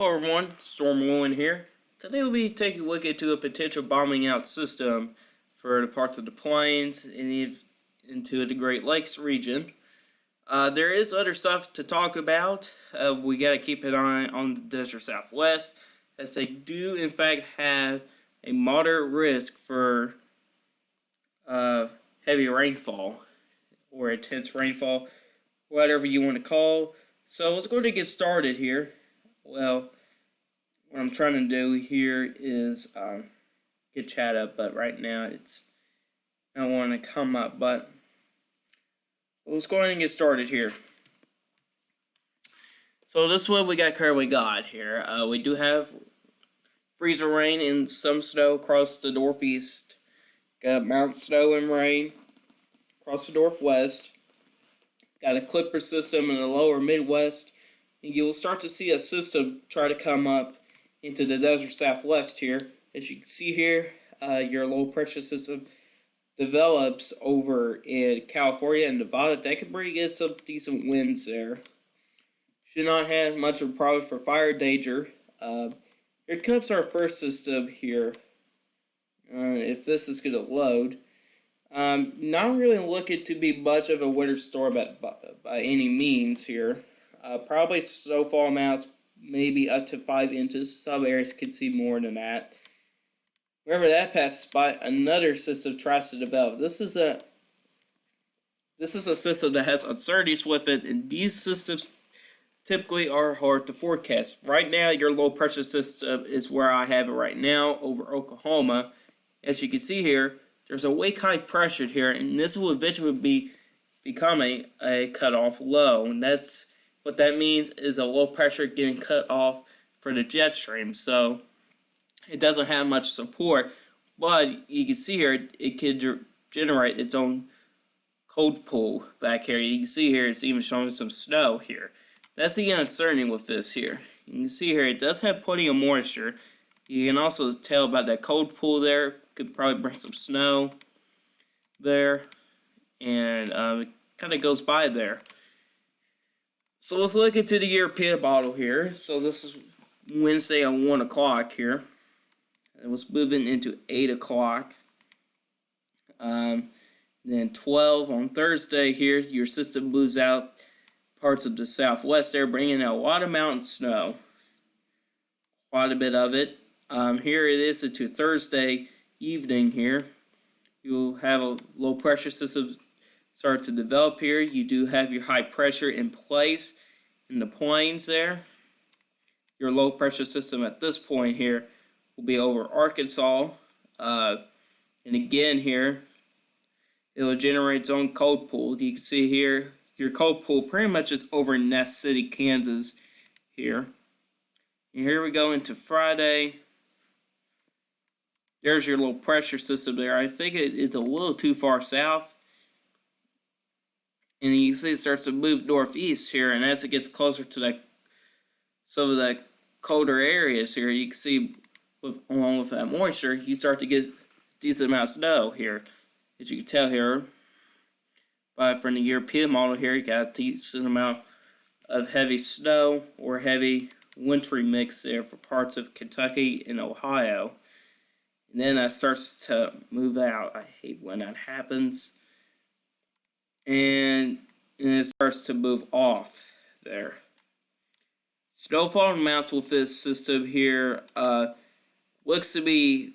Hello everyone, Storm1 here. Today we'll be taking a look into a potential bombing out system for the parts of the plains and into the Great Lakes region. There is other stuff to talk about. We got to keep an eye on the desert southwest, as they do in fact have a moderate risk for heavy rainfall or intense rainfall, whatever you want to call. So let's go to get started here. Well, what I'm trying to do here is get chat up, but right now it's not wanting to come up. But let's go ahead and get started here. So this is what we currently got here. We do have freezer rain and some snow across the northeast. Got mountain snow and rain across the northwest. Got a clipper system in the lower Midwest. And you will start to see a system try to come up into the desert southwest here. As you can see here, your low pressure system develops over in California and Nevada. That could bring in some decent winds there. Should not have much of a problem for fire danger. Here comes our first system here. If this is going to load. Not really looking to be much of a winter storm by any means here. Probably snowfall amounts maybe up to 5 inches. Some areas could see more than that. Wherever that passes by, another system tries to develop. This is a system that has uncertainties with it, and these systems typically are hard to forecast. Right now, your low pressure system is where I have it right now over Oklahoma. As you can see here, there's a wake high pressure here, and this will eventually become a cutoff low, and that's what that means is a low pressure getting cut off for the jet stream. So it doesn't have much support, but you can see here it can generate its own cold pool back here. You can see here it's even showing some snow here. That's the uncertainty with this here. You can see here it does have plenty of moisture. You can also tell about that cold pool there. Could probably bring some snow there, and it kind of goes by there. So let's look into the European model here. So this is Wednesday at 1 o'clock here. It was moving into 8 o'clock. Then 12 on Thursday here, your system moves out parts of the southwest there, bringing out a lot of mountain snow. Quite a bit of it. Here it is into Thursday evening here. You'll have a low pressure system start to develop here. You do have your high pressure in place in the plains there. Your low pressure system at this point here will be over Arkansas. And again here, it will generate its own cold pool. You can see here, your cold pool pretty much is over Ness City, Kansas here. And here we go into Friday. There's your low pressure system there. I think it's a little too far south. And you can see it starts to move northeast here, and as it gets closer to some of the colder areas here, you can see along with that moisture, you start to get a decent amount of snow here. As you can tell here, but from the European model here, you got a decent amount of heavy snow or heavy wintry mix there for parts of Kentucky and Ohio. And then that starts to move out. I hate when that happens. And it starts to move off there. Snowfall amounts with this system here looks to be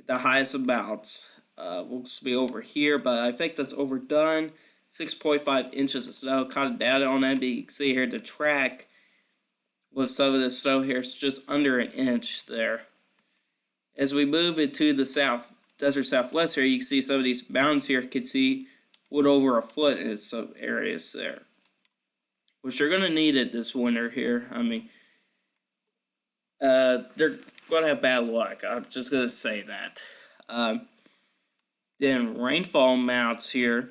the highest amounts. Looks to be over here, but I think that's overdone. 6.5 inches of snow. Kind of data on that, but you can see here the track with some of the snow here is just under an inch there. As we move into the desert southwest here, you can see some of these mountains here can see wood over a foot in some areas there, which you're going to need it this winter here. I mean, they're going to have bad luck. I'm just going to say that. Then rainfall amounts here.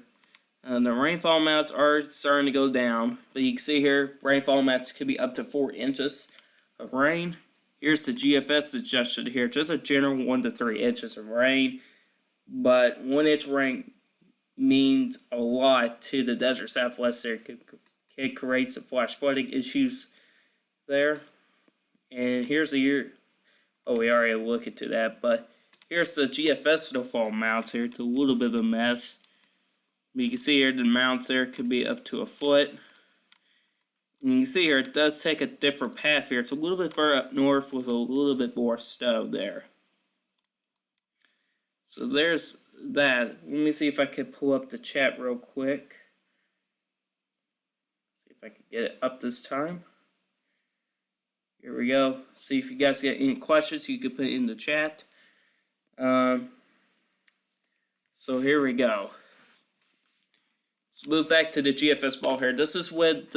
The rainfall amounts are starting to go down, but you can see here rainfall amounts could be up to 4 inches of rain. Here's the GFS suggestion here, just a general 1 to 3 inches of rain, but 1 inch rain means a lot to the desert southwest there. It creates some flash flooding issues there. And here's the year. Oh, we already looked into that, but here's the GFS snowfall amounts here. It's a little bit of a mess. You can see here the amounts there could be up to a foot. And you can see here it does take a different path here. It's a little bit further up north with a little bit more snow there. So there's that. Let me see if I can pull up the chat real quick. See if I can get it up this time. Here we go. See if you guys get any questions, you can put it in the chat. So here we go. Let's move back to the GFS ball here. This is what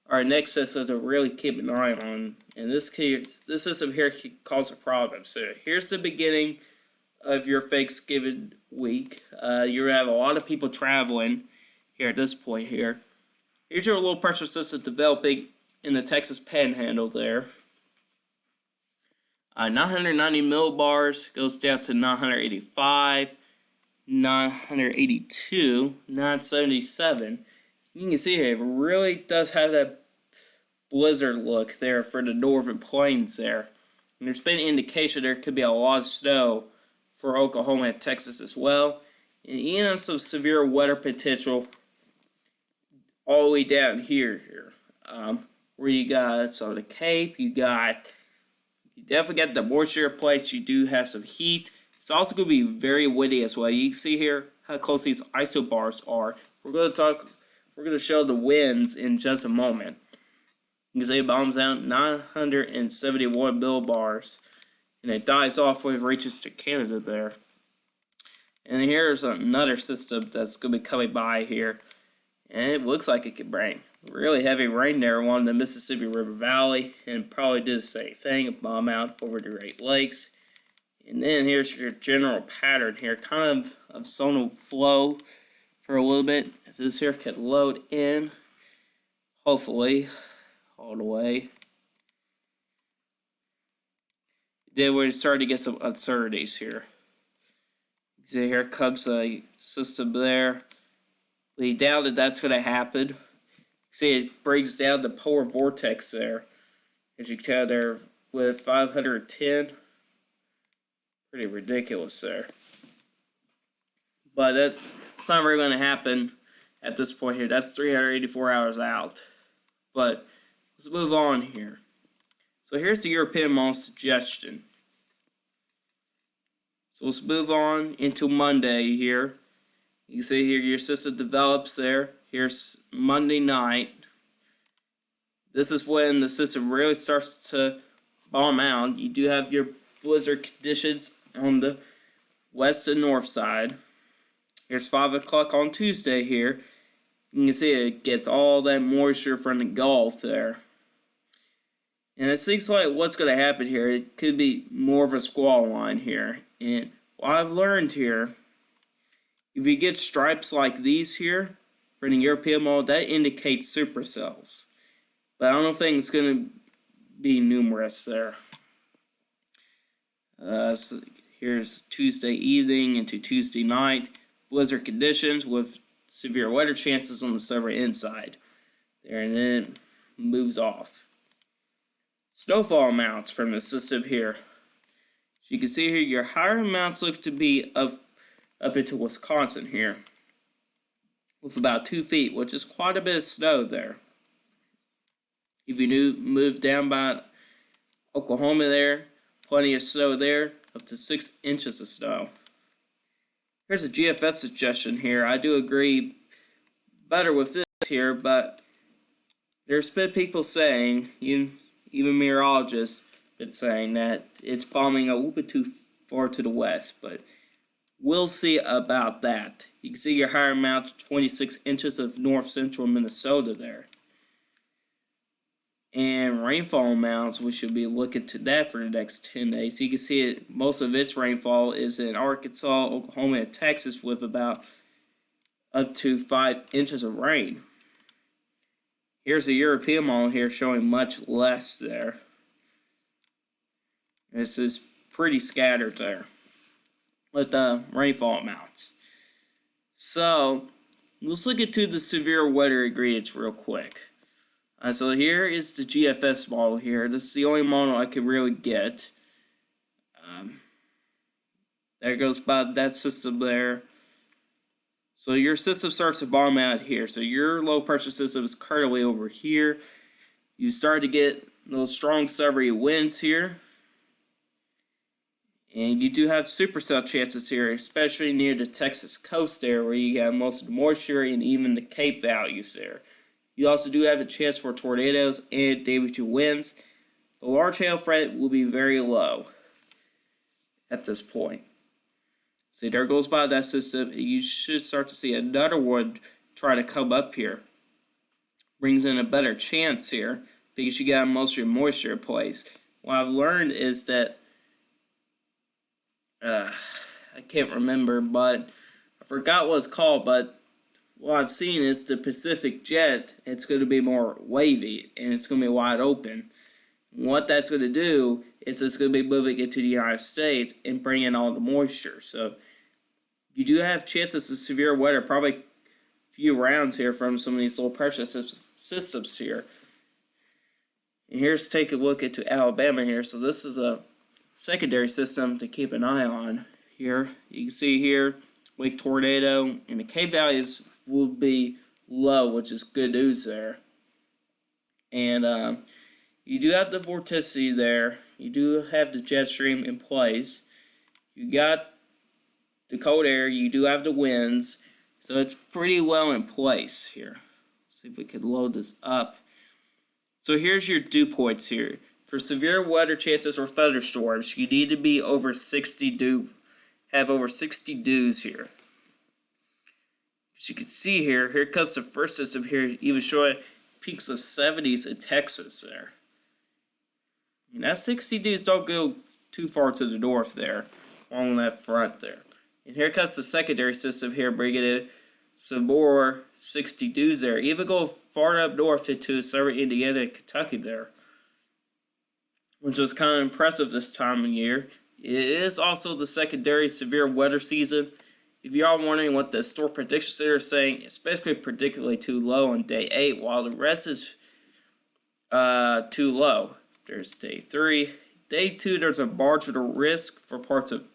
our next system to really keep an eye on. And this system here can cause a problem. So here's the beginning of your Thanksgiving week. You have a lot of people traveling here at this point here. Here's your low pressure system developing in the Texas Panhandle there. 990 millibars goes down to 985, 982, 977. You can see here, it really does have that blizzard look there for the northern plains there. And there's been an indication there could be a lot of snow for Oklahoma and Texas as well. And even some severe weather potential all the way down here. Where you got some of the Cape, you definitely got the moisture plates, you do have some heat. It's also going to be very windy as well. You can see here how close these isobars are. We're going to show the winds in just a moment. You can see it bombs out 971 millibars. And it dies off when it reaches to Canada there. And here's another system that's going to be coming by here. And it looks like it could bring really heavy rain there along the Mississippi River Valley. And probably did the same thing, bomb out over the Great Lakes. And then here's your general pattern here, kind of zonal flow for a little bit. If this here could load in, hopefully, all the way. Then we're starting to get some uncertainties here. See, here comes a system there. We doubt that that's going to happen. See, it brings down the polar vortex there. As you can tell there with 510. Pretty ridiculous there. But that's not really going to happen at this point here. That's 384 hours out. But let's move on here. So here's the European model suggestion. So let's move on into Monday here. You can see here your system develops there. Here's Monday night. This is when the system really starts to bomb out. You do have your blizzard conditions on the west and north side. Here's 5 o'clock on Tuesday here. You can see it gets all that moisture from the Gulf there. And it seems like what's going to happen here, it could be more of a squall line here. And what I've learned here, if you get stripes like these here for the European model, that indicates supercells. But I don't think it's going to be numerous there. So here's Tuesday evening into Tuesday night. Blizzard conditions with severe weather chances on the server inside. There, and then it moves off. Snowfall amounts from the system here. As you can see here, your higher amounts look to be up into Wisconsin here. With about 2 feet, which is quite a bit of snow there. If you move down by Oklahoma there, plenty of snow there, up to 6 inches of snow. Here's a GFS suggestion here. I do agree better with this here, but there's been people saying, even meteorologists, been saying that it's bombing a little bit too far to the west, but we'll see about that. You can see your higher amount, 26 inches of north-central Minnesota there. And rainfall amounts, we should be looking to that for the next 10 days. You can see it, most of its rainfall is in Arkansas, Oklahoma, and Texas with about up to 5 inches of rain. Here's the European model here showing much less there. This is pretty scattered there with the rainfall amounts. So let's look into the severe weather ingredients real quick. So here is the GFS model here. This is the only model I could really get. There goes about that system there. So your system starts to bottom out here. So your low pressure system is currently over here. You start to get those strong southerly winds here. And you do have supercell chances here, especially near the Texas coast there, where you have most of the moisture and even the Cape values there. You also do have a chance for tornadoes and damaging winds. The large hail threat will be very low at this point. See, there goes by that system. You should start to see another one try to come up here. Brings in a better chance here because you got most of your moisture in place. What I've learned is that I can't remember, but I forgot what it's called, but what I've seen is the Pacific jet, it's going to be more wavy, and it's going to be wide open. What that's going to do is it's going to be moving into the United States and bringing all the moisture. So you do have chances of severe weather, probably a few rounds here from some of these low pressure systems here. And here's take a look into Alabama here. So this is a secondary system to keep an eye on here. You can see here, wake tornado, and the K values will be low, which is good news there. And you do have the vorticity there. You do have the jet stream in place. You got the cold air. You do have the winds. So it's pretty well in place here. See if we can load this up. So here's your dew points here. For severe weather chances or thunderstorms, you need to be over 60 dew. Have over 60 dews here. As you can see here, here comes the first system here, even showing peaks of 70s in Texas there. And that 60 dews don't go too far to the north there, along that front there. And here comes the secondary system here, bringing in some more 60 dews there. Even go far up north into southern Indiana and Kentucky there, which was kind of impressive this time of year. It is also the secondary severe weather season. If you are wondering what the Storm Prediction Center is saying, it's basically particularly too low on day 8, while the rest is too low. There's day 3. Day 2, there's a marginal risk for parts of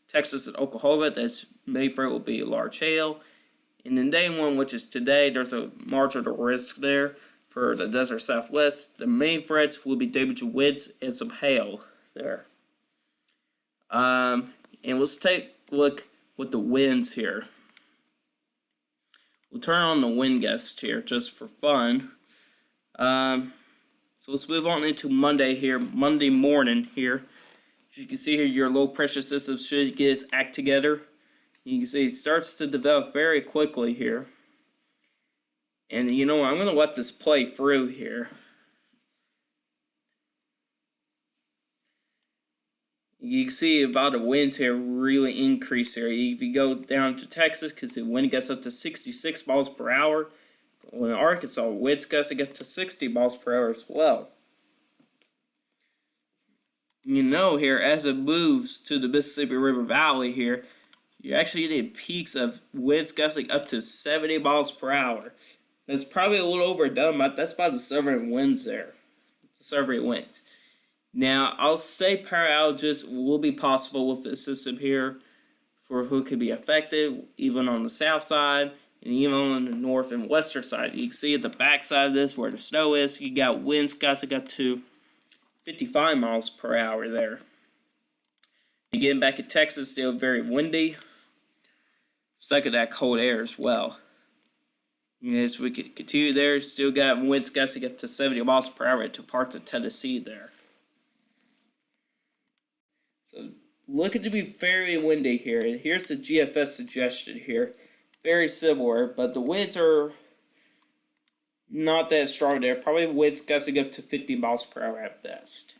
Texas and Oklahoma. That's main threat will be large hail. And in day 1, which is today, there's a marginal risk there for the desert southwest. The main threats will be damaging winds and some hail there. And let's take a look with the winds here. We'll turn on the wind gust here just for fun. So let's move on into Monday here, Monday morning here. As you can see here, your low pressure system should get its act together. You can see it starts to develop very quickly here. And you know what, I'm going to let this play through here. You can see about the winds here really increase here. If you go down to Texas, because the wind gets up to 66 miles per hour. When in Arkansas, winds gets to 60 miles per hour as well. You know here, as it moves to the Mississippi River Valley here, you actually get peaks of winds gusting up to 70 miles per hour. That's probably a little overdone, but that's about the southerly winds there. The southerly winds. Now, I'll say power outages will be possible with this system here for who could be affected, even on the south side and even on the north and western side. You can see at the back side of this where the snow is, you got winds gusting up to 55 miles per hour there. Again, back in Texas, still very windy. Stuck in that cold air as well. As we can continue there, still got winds gusting up to 70 miles per hour into parts of Tennessee there. So looking to be very windy here. And here's the GFS suggestion here. Very similar, but the winds are not that strong there. Probably winds gusting up to 50 miles per hour at best.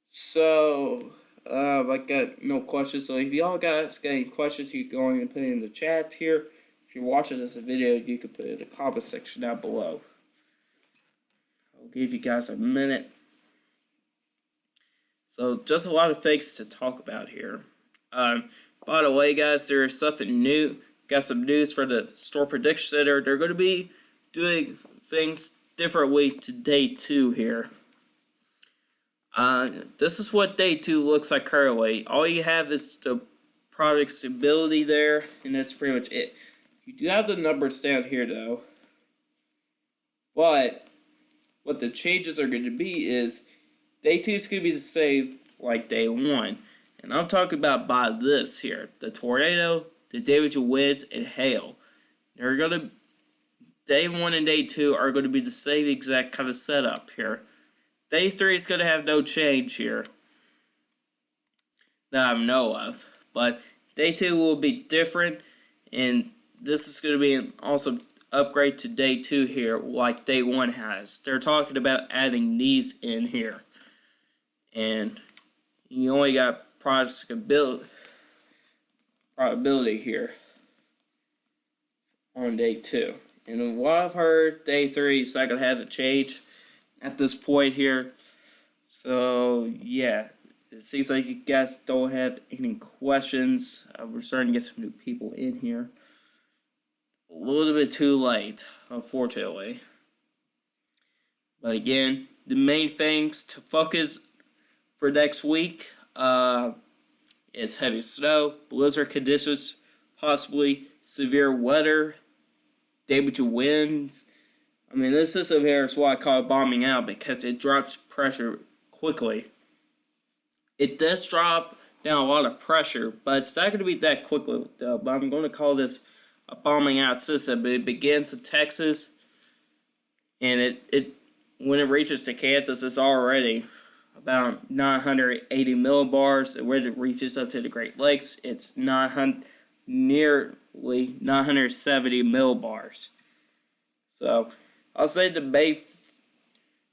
So, I got no questions. So if y'all guys got any questions, you can go and put it in the chat here. If you're watching this video, you can put it in the comment section down below. I'll give you guys a minute. So, just a lot of things to talk about here. By the way, guys, there's something new. Got some news for the Storm Prediction Center. They're going to be doing things different week to day 2 here. This is what day 2 looks like currently. All you have is the product stability there, and that's pretty much it. You do have the numbers down here though, but what the changes are going to be is day 2 is going to be the same like day 1, and I'm talking about by this here: the tornado, the damage of winds, and hail. They're going to day 1 and day 2 are going to be the same exact kind of setup here. Day 3 is going to have no change here that I know of, but day 2 will be different, and this is going to be an awesome upgrade to day 2 here, like day 1 has. They're talking about adding these in here, and you only got probability here on day 2. And what I've heard, day 3 is not going to have a change at this point here. So, yeah. It seems like you guys don't have any questions. We're starting to get some new people in here. A little bit too late, unfortunately. But again, the main things to focus for next week is heavy snow, blizzard conditions, possibly severe weather, damage of winds. I mean, this system here is why I call it bombing out, because it drops pressure quickly. It does drop down a lot of pressure, but it's not going to be that quickly, though. But I'm going to call this a bombing out system. But it begins in Texas, and it when it reaches to Kansas, it's already about 980 millibars. And when it reaches up to the Great Lakes, it's nearly 970 millibars. So I'll say the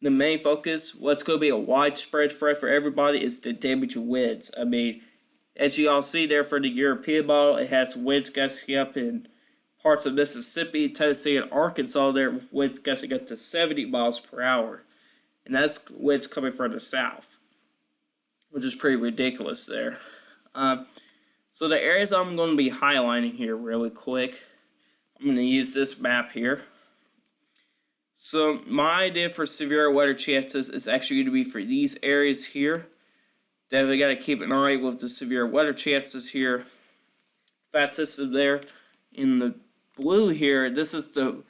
main focus, what's going to be a widespread threat for everybody, is the damage of winds. I mean, as you all see there for the European model, it has winds gusting up in parts of Mississippi, Tennessee, and Arkansas there, with winds gusting up to 70 miles per hour. And that's winds coming from the south, which is pretty ridiculous there. So the areas I'm going to be highlighting here really quick, I'm going to use this map here. So my idea for severe weather chances is actually going to be for these areas here. Definitely got to keep an eye with the severe weather chances here. Fat system there. In the blue here, this is the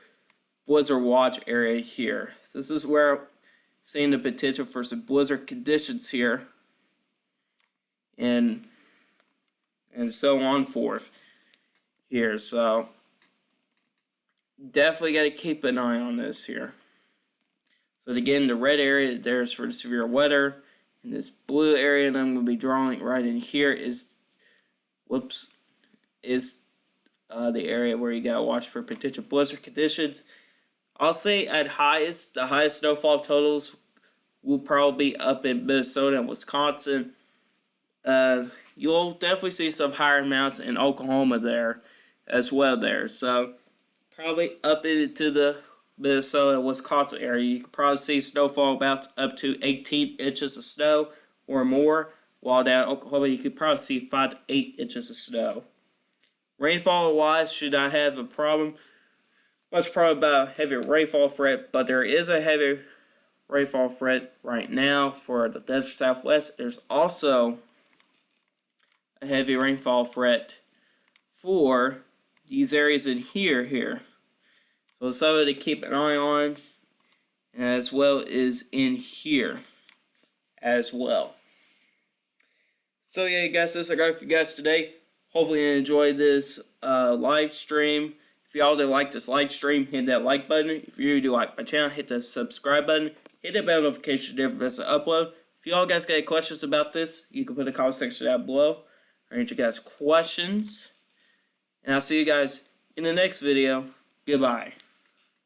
blizzard watch area here. This is where I'm seeing the potential for some blizzard conditions here. And so on forth here. So definitely got to keep an eye on this here. So again, the red area there is for the severe weather, and this blue area that I'm going to be drawing right in here is the area where you got to watch for potential blizzard conditions. I'll say at highest, the highest snowfall totals will probably be up in Minnesota and Wisconsin. You'll definitely see some higher amounts in Oklahoma there as well there. So probably up into the Minnesota, Wisconsin area, you could probably see snowfall about up to 18 inches of snow or more, while down in Oklahoma you could probably see 5 to 8 inches of snow. Rainfall-wise, should not have a problem. Much problem about a heavy rainfall threat, but there is a heavy rainfall threat right now for the desert Southwest. There's also a heavy rainfall threat for these areas in here. So something to keep an eye on, as well as in here as well. So yeah, guys, this is a guide for you guys today. Hopefully you enjoyed this live stream. If y'all do like this live stream, hit that like button. If you do like my channel, hit the subscribe button. Hit the bell notification to never miss an upload. If y'all guys got any questions about this, you can put in the comment section down below. I answer you guys questions. And I'll see you guys in the next video. Goodbye.